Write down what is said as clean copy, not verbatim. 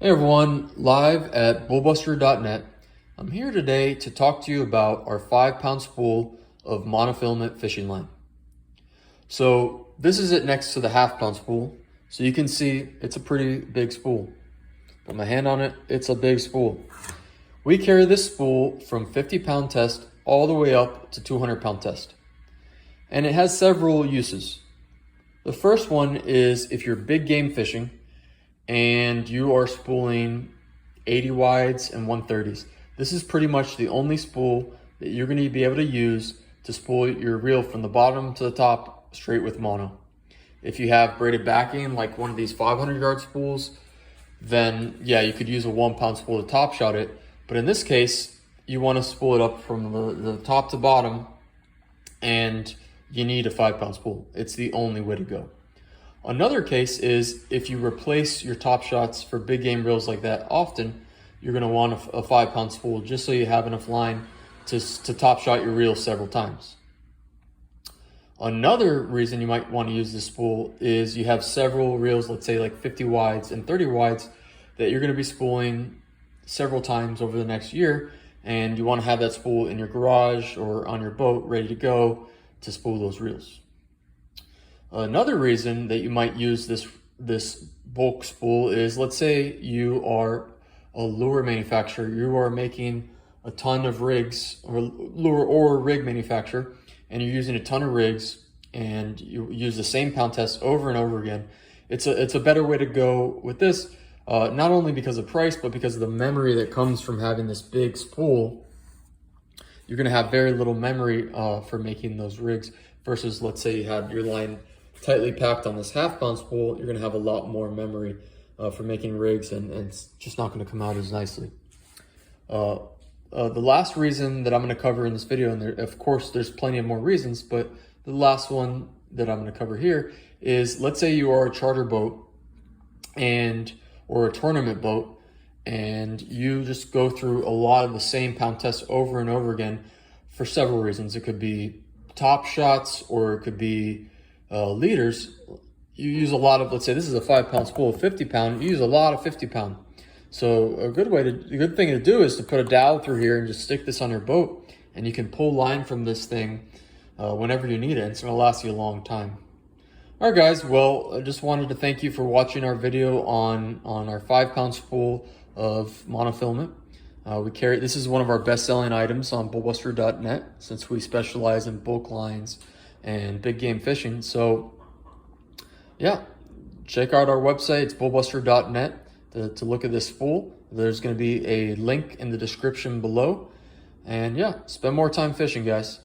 Hey everyone, live at bullbuster.net. I'm here today to talk to you about our 5-pound spool of monofilament fishing line. So this is it next to the half-pound spool. So you can see it's a pretty big spool. Put my hand on it, it's a big spool. We carry this spool from 50-pound test all the way up to 200-pound test. And it has several uses. The first one is if you're big game fishing and you are spooling 80 wides and 130s. This is pretty much the only spool that you're going to be able to use to spool your reel from the bottom to the top straight with mono. If you have braided backing like one of these 500-yard spools, then yeah, you could use a 1-pound spool to top shot it. But in this case, you want to spool it up from the top to bottom, and you need a 5-pound spool. It's the only way to go. Another case is if you replace your top shots for big game reels like that often, you're going to want a 5-pound spool just so you have enough line to top shot your reel several times. Another reason you might want to use this spool is you have several reels, let's say like 50 wides and 30 wides, that you're going to be spooling several times over the next year, and you want to have that spool in your garage or on your boat ready to go to spool those reels. Another reason that you might use this bulk spool is, let's say you are a lure manufacturer. You are making a ton of rigs, or lure or rig manufacturer, and you're using a ton of rigs, and you use the same pound test over and over again. It's a better way to go with this, not only because of price, but because of the memory that comes from having this big spool. You're going to have very little memory for making those rigs versus, let's say you had your line tightly packed on this half-pound spool. You're going to have a lot more memory for making rigs, and it's just not going to come out as nicely. The last reason that I'm going to cover in this video, and of course there's plenty of more reasons, but the last one that I'm going to cover here is, let's say you are a charter boat or a tournament boat, and you just go through a lot of the same pound tests over and over again for several reasons. It could be top shots, or it could be leaders. You use a lot of, let's say this is a 5-pound spool, 50-pound, you use a lot of 50-pound. So a good thing to do is to put a dowel through here and just stick this on your boat, and you can pull line from this thing whenever you need it. It's going to last you a long time. All right, guys. Well, I just wanted to thank you for watching our video on our 5-pound spool of monofilament. This is one of our best-selling items on bullbuster.net, since we specialize in bulk lines and big game fishing. So yeah, check out our website. It's bullbuster.net to look at this spool. There's going to be a link in the description below. And yeah, spend more time fishing, guys.